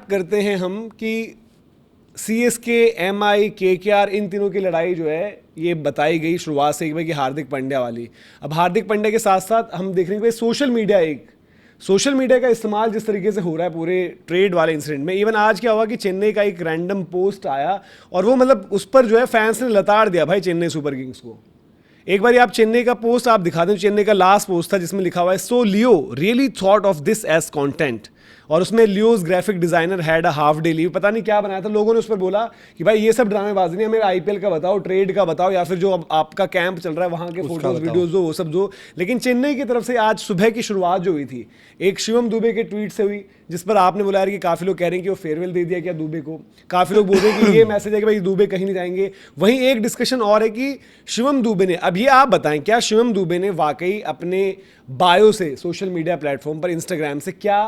बात करते हैं हम कि CSK, MI, KKR इन तीनों की लड़ाई जो है ये बताई गई शुरुआत से कि हार्दिक पांड्या वाली। अब हार्दिक पांड्या के साथ साथ हम देख रहे हैं कि सोशल मीडिया का इस्तेमाल जिस तरीके से हो रहा है पूरे ट्रेड वाले इंसिडेंट में। इवन आज क्या हुआ कि चेन्नई का एक रैंडम पोस्ट आया और वो मतलब उस पर जो है फैंस ने लताड़ दिया भाई चेन्नई सुपर किंग्स को। एक बार आप चेन्नई का पोस्ट आप दिखा दें, चेन्नई का लास्ट पोस्ट था जिसमें लिखा हुआ है so Leo really thought of this as content, और उसमें Leo's graphic designer had a half day leave, पता नहीं क्या बनाया था। लोगों ने उस पर बोला कि भाई ये सब ड्रामेबाजी नहीं है, मेरे IPL का बताओ, ट्रेड का बताओ, या फिर जो आपका कैंप चल रहा है वहां के फोटोज वीडियोज दो, वो सब दो। लेकिन चेन्नई की तरफ से आज सुबह की शुरुआत जो हुई थी एक शिवम दुबे के ट्वीट से हुई, जिस पर आपने बोला कि काफी लोग कह रहे हैं कि वो फेयरवेल दे दिया क्या दुबे को, काफी लोग बोल रहे हैं कि ये मैसेज है कि भाई दुबे कहीं नहीं जाएंगे। वहीं एक डिस्कशन और है कि शिवम दुबे ने, अब ये आप बताएं क्या शिवम दुबे ने वाकई अपने बायो से सोशल मीडिया प्लेटफॉर्म पर इंस्टाग्राम से क्या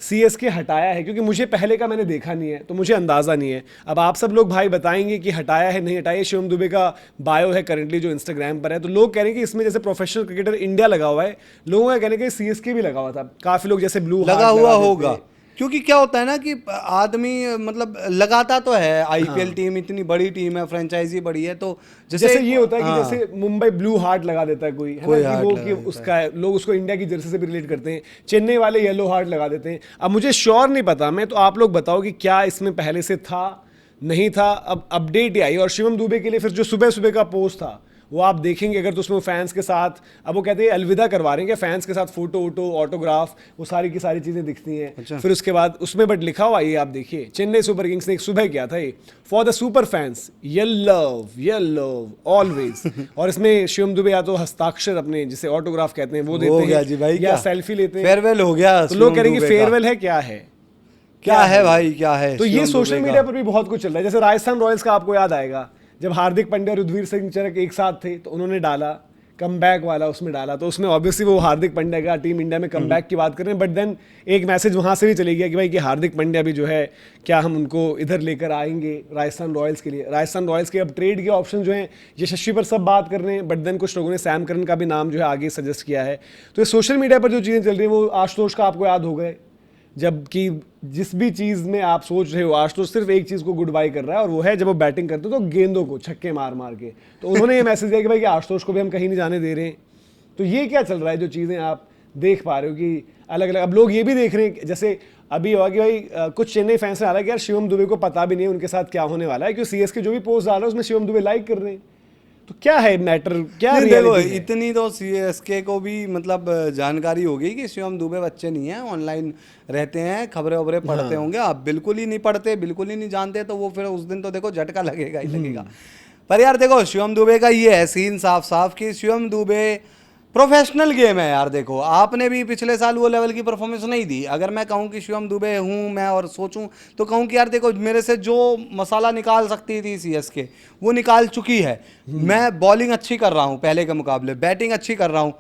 CSK हटाया है? क्योंकि मुझे पहले का मैंने देखा नहीं है तो मुझे अंदाज़ा नहीं है। अब आप सब लोग भाई बताएंगे कि हटाया है नहीं हटाया। शिवम दुबे का बायो है करंटली जो इंस्टाग्राम पर है, तो लोग कह रहे हैं कि इसमें जैसे प्रोफेशनल क्रिकेटर इंडिया लगा हुआ है, लोगों का कहने कि CSK भी लगा हुआ था। काफ़ी लोग जैसे ब्लू लगा हुआ होगा, क्योंकि क्या होता है ना कि आदमी मतलब लगाता तो है। IPL टीम इतनी बड़ी टीम है, फ्रेंचाइजी बड़ी है, तो जैसे ये होता है कि जैसे मुंबई ब्लू हार्ट लगा देता है कोई, है ना, कि वो कि उसका है, लोग उसको इंडिया की जर्सी से भी रिलेट करते हैं। चेन्नई वाले येलो हार्ट लगा देते हैं। अब मुझे श्योर नहीं पता मैं, तो आप लोग बताओ कि क्या इसमें पहले से था नहीं था। अब अपडेट ही आई और शिवम दुबे के लिए फिर जो सुबह सुबह का पोस्ट था वो आप देखेंगे अगर, तो उसमें फैंस के साथ, अब वो कहते हैं अलविदा करवा रहे हैं क्या फैंस के साथ, फोटो वोटो ऑटोग्राफ वो सारी की सारी चीज़ें दिखती हैं। अच्छा। फिर उसके बाद उसमें बट लिखा हुआ ये आप देखिए, चेन्नई सुपर किंग्स ने एक सुबह किया था ये, for the super fans love always. और इसमें शिवम दुबे या तो हस्ताक्षर अपने जिसे ऑटोग्राफ कहते हैं वो देते हैं या सेल्फी लेते हैं। फेयरवेल हो गया, तो लोग कहेंगे फेयरवेल है क्या है, क्या है भाई क्या है। तो ये सोशल मीडिया पर भी बहुत कुछ चल रहा है। जैसे राजस्थान रॉयल्स का आपको याद आएगा जब हार्दिक पांड्या और युजवेंद्र सिंह चहल एक साथ थे तो उन्होंने डाला कमबैक वाला, उसमें डाला, तो उसमें ऑब्वियसली वो हार्दिक पांड्या का टीम इंडिया में कमबैक की बात कर रहे हैं। बट देन एक मैसेज वहां से भी चले गया कि भाई कि हार्दिक पांड्या भी जो है क्या हम उनको इधर लेकर आएंगे राजस्थान रॉयल्स के लिए। राजस्थान रॉयल्स के अब ट्रेड के ऑप्शन जो हैं यशस्वी पर सब बात कर रहे हैं, बट देन कुछ लोगों ने सैम करन का भी नाम जो है आगे सजेस्ट किया है। तो ये सोशल मीडिया पर जो चीज़ें चल रही हैं वो आशुतोष का आपको याद हो गए, जबकि जिस भी चीज़ में आप सोच रहे हो आशुतोष सिर्फ एक चीज़ को गुड बाय कर रहा है और वो है जब वो बैटिंग करते तो गेंदों को छक्के मार मार के। तो उन्होंने ये मैसेज दिया कि भाई कि आशुतोष को भी हम कहीं नहीं जाने दे रहे हैं। तो ये क्या चल रहा है जो चीज़ें आप देख पा रहे हो कि अलग अलग, अब लोग ये भी देख रहे हैं जैसे अभी हुआ कि भाई कुछ चेन्नई फैंस ने आ रहा है कि यार शिवम दुबे को पता भी नहीं है उनके साथ क्या होने वाला है, क्योंकि CSK जो भी पोस्ट डाल रहा है उसमें शिवम दुबे लाइक कर रहे हैं। तो क्या है मैटर, क्या देखो इतनी तो CSK को भी मतलब जानकारी होगी कि शिवम दुबे बच्चे नहीं है, ऑनलाइन रहते हैं, खबरें वबरें पढ़ते होंगे। आप बिल्कुल ही नहीं पढ़ते, बिल्कुल ही नहीं जानते, तो वो फिर उस दिन तो देखो झटका लगेगा ही लगेगा। पर यार देखो शिवम दुबे का ये है सीन साफ साफ कि शिवम दुबे प्रोफेशनल गेम है यार। देखो आपने भी पिछले साल वो लेवल की परफॉर्मेंस नहीं दी। अगर मैं कहूँ कि शिवम दुबे हूँ मैं और सोचूं तो कहूँ कि यार देखो मेरे से जो मसाला निकाल सकती थी CSK वो निकाल चुकी है। मैं बॉलिंग अच्छी कर रहा हूँ पहले के मुकाबले, बैटिंग अच्छी कर रहा हूँ।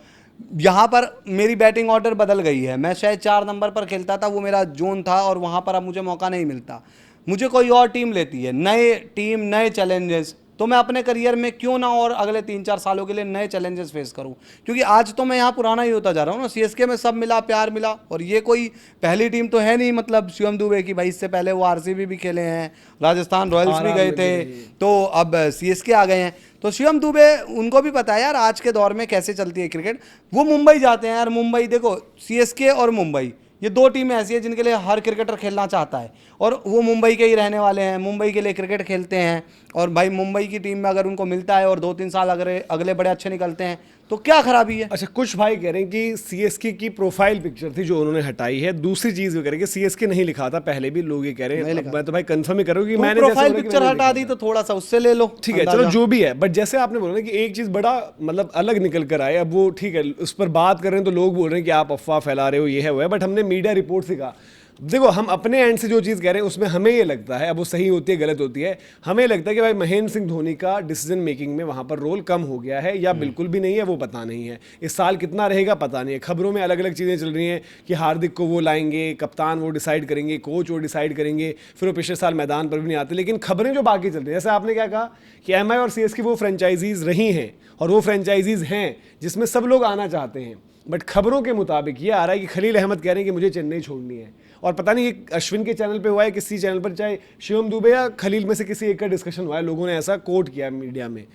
यहाँ पर मेरी बैटिंग ऑर्डर बदल गई है। मैं शायद 4 नंबर पर खेलता था, वो मेरा जोन था, और वहाँ पर अब मुझे मौका नहीं मिलता। मुझे कोई और टीम लेती है, नए टीम नए चैलेंजेस, तो मैं अपने करियर में क्यों ना और अगले 3-4 सालों के लिए नए चैलेंजेस फेस करूं। क्योंकि आज तो मैं यहाँ पुराना ही होता जा रहा हूँ ना। CSK में सब मिला, प्यार मिला, और ये कोई पहली टीम तो है नहीं मतलब शिवम दुबे की। भाई इससे पहले वो RCB भी खेले हैं, राजस्थान रॉयल्स भी गए थे, तो अब CSK आ गए हैं। तो शिवम दुबे उनको भी पता है यार आज के दौर में कैसे चलती है क्रिकेट। वो मुंबई जाते हैं यार। मुंबई देखो CSK और मुंबई ये 2 टीमें ऐसी हैं जिनके लिए हर क्रिकेटर खेलना चाहता है, और वो मुंबई के ही रहने वाले हैं, मुंबई के लिए क्रिकेट खेलते हैं। और भाई मुंबई की टीम में अगर उनको मिलता है और 2-3 साल अगले बड़े अच्छे निकलते हैं तो क्या खराबी है। अच्छा, कुछ भाई कह रहे हैं कि CSK की प्रोफाइल पिक्चर थी जो उन्होंने हटाई है। दूसरी चीज वो कह रहे हैं कि CSK नहीं लिखा था, पहले भी लोग ये कह रहे हैं। मैं तो भाई कंफर्म ही कर रहा हूं कि मैंने प्रोफाइल पिक्चर हटा दी तो थोड़ा सा उससे ले लो, ठीक है चलो जो भी है। बट जैसे आपने बोला ना कि एक चीज बड़ा मतलब अलग निकल कर आए, अब वो ठीक है उस पर बात कर रहे हैं तो लोग बोल रहे हैं कि आप अफवाह फैला रहे हो, ये है वो है। बट हमने मीडिया रिपोर्ट से कहा देखो हम अपने एंड से जो चीज़ कह रहे हैं उसमें हमें ये लगता है, अब वो सही होती है गलत होती है, हमें लगता है कि भाई महेंद्र सिंह धोनी का डिसीजन मेकिंग में वहाँ पर रोल कम हो गया है या बिल्कुल भी नहीं है, वो पता नहीं है। इस साल कितना रहेगा पता नहीं है। खबरों में अलग अलग चीज़ें चल रही हैं कि हार्दिक को वो लाएंगे, कप्तान वो डिसाइड करेंगे, कोच वो डिसाइड करेंगे, फिर वो पिछले साल मैदान पर भी नहीं आते। लेकिन खबरें जो बाकी चल रही हैं, जैसे आपने क्या कहा कि MI और CSK वो फ्रेंचाइजीज रही हैं और वो फ्रेंचाइजीज हैं जिसमें सब लोग आना चाहते हैं। बट खबरों के मुताबिक ये आ रहा है कि खलील अहमद कह रहे हैं कि मुझे चेन्नई छोड़नी है। और पता नहीं ये अश्विन के चैनल पे हुआ है, किसी चैनल पर, चाहे शिवम दुबे या खलील में से किसी एक का डिस्कशन हुआ है, लोगों ने ऐसा कोट किया मीडिया में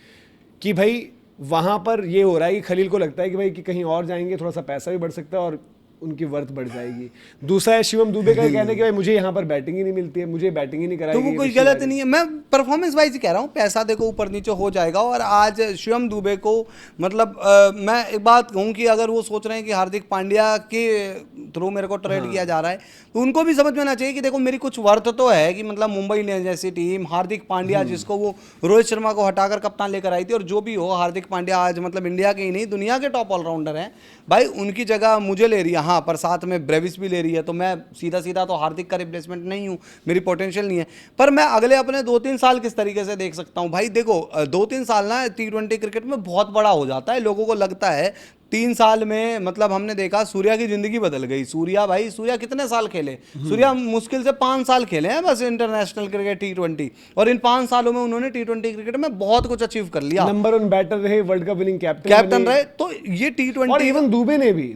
कि भाई वहाँ पर ये हो रहा है कि खलील को लगता है कि भाई कि कहीं और जाएंगे थोड़ा सा पैसा भी बढ़ सकता है और उनकी वर्थ बढ़ जाएगी। दूसरा है शिवम दुबे का कहना है कि भाई मुझे यहाँ पर बैटिंग ही नहीं मिलती है, मुझे बैटिंग ही नहीं कराई। तो वो कोई गलत नहीं है, मैं परफॉर्मेंस वाइज ही कह रहा हूँ, पैसा देखो ऊपर नीचे हो जाएगा। और आज शिवम दुबे को मतलब मैं एक बात कहूँ कि अगर वो सोच रहे हैं कि हार्दिक पांड्या के थ्रू मेरे को ट्रेड किया जा रहा है, तो उनको भी समझ में आना चाहिए कि देखो मेरी कुछ वर्थ तो है कि मतलब मुंबई इंडियंस जैसी टीम, हार्दिक पांड्या जिसको वो रोहित शर्मा को हटाकर कप्तान लेकर आई थी, और जो भी हो हार्दिक पांड्या आज मतलब इंडिया के ही नहीं दुनिया के टॉप ऑलराउंडर हैं भाई, उनकी जगह मुझे ले रही है। हाँ, पर साथ में ब्रेविस भी ले रही है, तो मैं सीधा सीधा तो हार्दिक का रिप्लेसमेंट नहीं हूँ, मेरी पोटेंशियल नहीं है। पर मैं अगले अपने 2-3 साल किस तरीके से देख सकता हूँ भाई, देखो 2-3 साल ना T20 क्रिकेट में बहुत बड़ा हो जाता है। लोगों को लगता है 3 साल में मतलब हमने देखा सूर्या की जिंदगी बदल गई। सूर्या कितने साल खेले? सूर्या मुश्किल से 5 साल खेले हैं बस इंटरनेशनल क्रिकेट T20, और इन 5 सालों में उन्होंने T20 क्रिकेट में बहुत कुछ अचीव कर लिया। नंबर 1 बैटर रहे, वर्ल्ड कप विनिंग कैप्टन रहे। तो ये T20 और इवन दुबे ने भी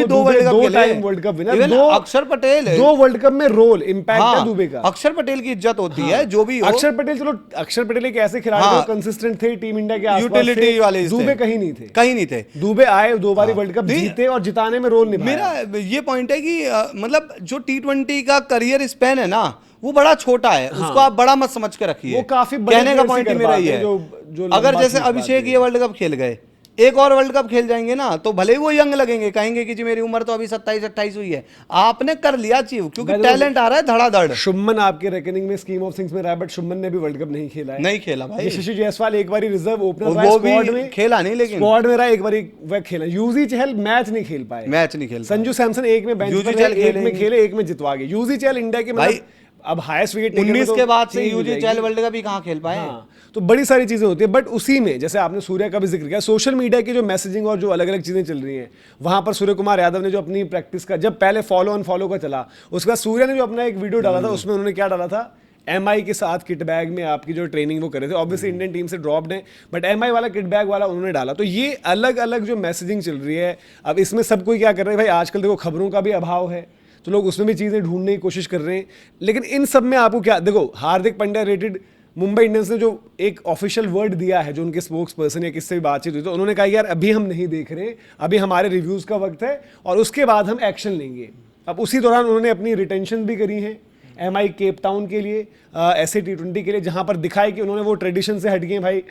2 वर्ल्ड कप विनर, अक्षर पटेल 2 वर्ल्ड कप में रोल इम्पैक्ट है दुबे का। अक्षर पटेल की इज्जत होती है जो भी हो। अक्षर पटेल, चलो अक्षर पटेल एक ऐसे खिलाड़ी जो कंसिस्टेंट थे टीम इंडिया के आसपास, यूटिलिटी वाले। दुबे कहीं नहीं थे। दुबे आए, 2 बार वर्ल्ड कप जीते और जिताने में रोल निभाया। मेरा ये पॉइंट है कि मतलब जो T20 का करियर स्पैन है ना, वो बड़ा छोटा है। उसको आप बड़ा मत समझ के रखिए। वो काफी कहने का पॉइंट मेरा ये है, अगर जैसे अभिषेक ये वर्ल्ड कप खेल गए, एक और वर्ल्ड कप खेल जाएंगे ना, तो भले ही वो यंग लगेंगे, कहेंगे कि जी मेरी उम्र तो अभी 27-28 हुई है। आपने कर लिया अचीव, क्योंकि टैलेंट आ रहा है धड़ाधड़। शुभमन आपके रेकनिंग में स्कीम ऑफ थिंग्स में रहा है, बट शुभमन ने भी वर्ल्ड कप नहीं खेला है। नहीं खेला भाई। यशस्वी जायसवाल एक बार रिजर्व ओपनर रहा, वो स्क्वाड भी में खेला नहीं, लेकिन स्क्वाड में रहा, एक बार वह खेला। यूजी चहल मैच नहीं खेल पाए। संजू सैमसन एक में बेंच पर रहे, एक में खेले, एक में जितवा गए। यूजी चहल इंडिया के भाई अब हाईएस्ट विकेट 19 के बाद से यूजी चहल वर्ल्ड कप भी कहां खेल पाए। हाँ, तो बड़ी सारी चीजें होती है। बट उसी में जैसे आपने सूर्या का भी जिक्र किया, सोशल मीडिया की जो मैसेजिंग और जो अलग अलग चीजें चल रही हैं, वहां पर सूर्य कुमार यादव ने जो अपनी प्रैक्टिस का, जब पहले फॉलो अनफॉलो का चला, उसके बाद सूर्या ने जो अपना एक वीडियो डाला था, उसमें उन्होंने क्या डाला था, MI के साथ किट बैग में आपकी जो ट्रेनिंग वो कर रहे थे। ऑब्वियसली इंडियन टीम से ड्रॉप्ड है, बट MI वाला किट बैग वाला उन्होंने डाला। तो ये अलग अलग जो मैसेजिंग चल रही है, अब इसमें सब कोई क्या कर रहे हैं भाई, आजकल देखो खबरों का भी अभाव है, तो लोग उसमें भी चीज़ें ढूंढने की कोशिश कर रहे हैं। लेकिन इन सब में आपको क्या, देखो हार्दिक पांड्या रेटेड, मुंबई इंडियंस ने जो एक ऑफिशियल वर्ड दिया है, जो उनके स्पोक्स पर्सन या किससे भी बातचीत हुई, तो उन्होंने कहा यार अभी हम नहीं देख रहे, अभी हमारे रिव्यूज़ का वक्त है और उसके बाद हम एक्शन लेंगे। अब उसी दौरान उन्होंने अपनी रिटेंशन भी करी है MI केप टाउन के लिए, ऐसे T20 के लिए, जहाँ पर दिखाए कि उन्होंने वो ट्रेडिशन से हट गए भाई,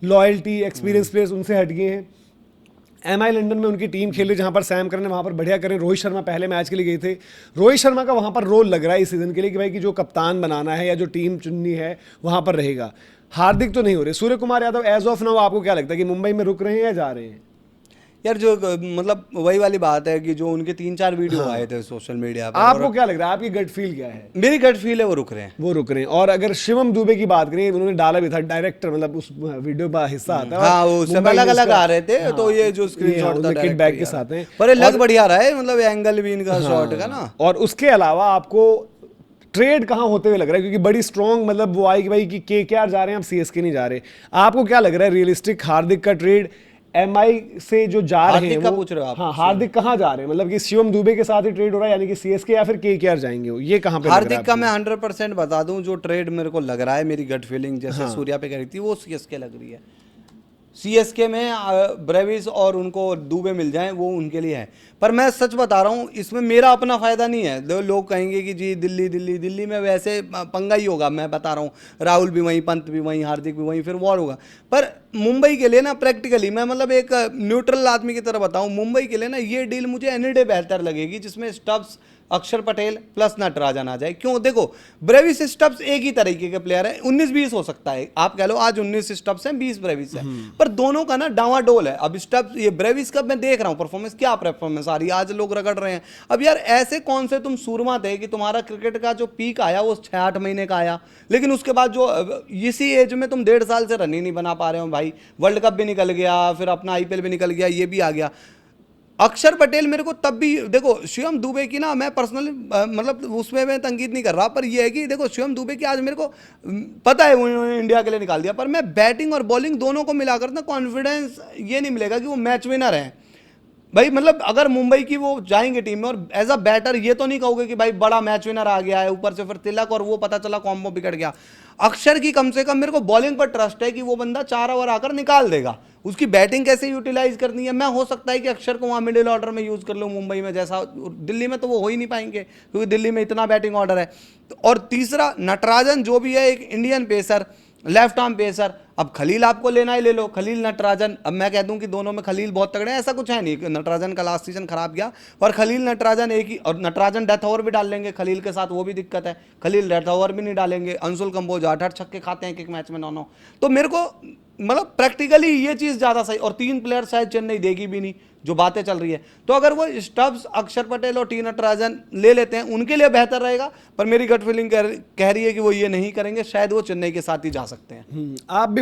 लॉयल्टी, एक्सपीरियंस प्लेयर्स उनसे हट गए हैं। MI लंदन में उनकी टीम खेल रही, जहाँ पर सैम करन वहाँ पर बढ़िया करें। रोहित शर्मा पहले मैच के लिए गए थे, रोहित शर्मा का वहाँ पर रोल लग रहा है इस सीजन के लिए कि भाई कि जो कप्तान बनाना है या जो टीम चुननी है वहाँ पर रहेगा। हार्दिक तो नहीं हो रहे। Surya Kumar Yadav as of now आपको क्या लगता है कि मुंबई में रुक रहे हैं या जा रहे हैं? यार जो मतलब वही वाली बात है कि जो उनके 3-4 वीडियो आए थे सोशल मीडिया पर, आपको क्या लग रहा है, आपकी गट फील क्या है? मेरी गट फील है वो रुक रहे हैं। और अगर शिवम दुबे की बात करें, उन्होंने डाला भी था, डायरेक्टर मतलब उस वीडियो का हिस्सा आता है। हाँ, वो सब अलग अलग आ रहे थे। तो ये जो स्क्रीनशॉट था किट बैग के साथ हैं, पर लग बढ़िया रहा है, मतलब एंगल भी इनका शॉट का ना। और उसके अलावा आपको ट्रेड कहाँ होते हुए लग रहा है, क्योंकि बड़ी स्ट्रॉन्ग मतलब वो आई कि भाई कि KKR जा रहे हैं, अब CSK नहीं जा रहे। आपको क्या लग रहा है रियलिस्टिक हार्दिक का ट्रेड MI से जो जा रहे हैं वो, पूछ रहे हो आप? हाँ, हार्दिक कहाँ जा रहे हैं, मतलब कि शिवम दुबे के साथ ही ट्रेड हो रहा है, यानी कि CSK या फिर KKR जाएंगे वो, ये कहाँ पे? हार्दिक का मैं 100% बता दूं, जो ट्रेड मेरे को लग रहा है, मेरी गट फीलिंग जैसे सूर्या पे करी थी, वो CSK लग रही है। CSK में ब्रेविस और उनको दुबे मिल जाएं, वो उनके लिए है। पर मैं सच बता रहा हूँ, इसमें मेरा अपना फायदा नहीं है। लोग कहेंगे कि जी दिल्ली में वैसे पंगा ही होगा। मैं बता रहा हूँ, राहुल भी वहीं, पंत भी वहीं, हार्दिक भी वहीं, फिर वॉर होगा। पर मुंबई के लिए ना प्रैक्टिकली मैं मतलब एक न्यूट्रल आदमी की तरह बताऊँ, मुंबई के लिए ना ये डील मुझे एनी डे बेहतर लगेगी, जिसमें स्टब्स, अक्षर पटेल प्लस नटराजन आ जाए। क्यों? देखो ब्रेविस स्टब्स एक ही तरीके के प्लेयर है, 19-20 हो सकता है, आप कह लो आज 19 स्टब्स हैं, 20 ब्रेविस है, पर दोनों का ना डावाडोल है। अब स्टब्स, ये ब्रेविस का मैं देख रहा हूँ परफॉर्मेंस, क्या परफॉर्मेंस आ रही है, आज लोग रगड़ रहे हैं। अब यार ऐसे कौन से तुम सूरमा थे कि तुम्हारा क्रिकेट का जो पीक आया वो 6-8 महीने का आया, लेकिन उसके बाद जो इसी एज में तुम 1.5 साल से रन ही नहीं बना पा रहे हो भाई। वर्ल्ड कप भी निकल गया, फिर अपना IPL भी निकल गया, ये भी आ गया। अक्षर पटेल मेरे को तब भी, देखो शिवम दुबे की ना मैं पर्सनली मतलब उसमें मैं तंकीद नहीं कर रहा, पर ये है कि देखो शिवम दुबे की आज मेरे को पता है उन्होंने इंडिया के लिए निकाल दिया, पर मैं बैटिंग और बॉलिंग दोनों को मिलाकर ना कॉन्फिडेंस ये नहीं मिलेगा कि वो मैच विनर है। भाई मतलब अगर मुंबई की वो जाएंगे टीम में और एज अ बैटर ये तो नहीं कहोगे कि भाई बड़ा मैच विनर आ गया है, ऊपर से फिर तिलक और वो पता चला कॉम्बो बिगड़ गया। अक्षर की कम से कम मेरे को बॉलिंग पर ट्रस्ट है कि वो बंदा 4 ओवर आकर निकाल देगा। उसकी बैटिंग कैसे यूटिलाइज करनी है, मैं हो सकता है कि अक्षर को वहां मिडिल ऑर्डर में यूज कर लूँ मुंबई में, जैसा दिल्ली में तो वो हो ही नहीं पाएंगे क्योंकि दिल्ली में इतना बैटिंग ऑर्डर है। और तीसरा नटराजन जो भी है एक Indian pacer, left arm pacer. अब खलील आपको लेना ही ले लो, खलील नटराजन। अब मैं कह दूं कि दोनों में खलील बहुत तगड़े हैं, ऐसा कुछ है नहीं। नटराजन का लास्ट सीजन खराब गया और खलील नटराजन एक ही, और नटराजन डेथ ओवर भी डाल लेंगे खलील के साथ, वो भी दिक्कत है। खलील डेथ ओवर भी नहीं डालेंगे। अंशुल कंबोज 8-8 छक्के खाते हैं एक एक मैच में 9-9। तो मेरे को मतलब प्रैक्टिकली ये चीज ज्यादा सही। और 3 प्लेयर शायद चेन्नई देगी भी नहीं, जो बातें चल रही है। तो अगर वो स्टब्स, अक्षर पटेल और टी नटराजन ले लेते हैं, उनके लिए बेहतर रहेगा। पर मेरी गट फीलिंग कह रही है कि वो ये नहीं करेंगे, शायद वो चेन्नई के साथ ही जा सकते हैं। आप भी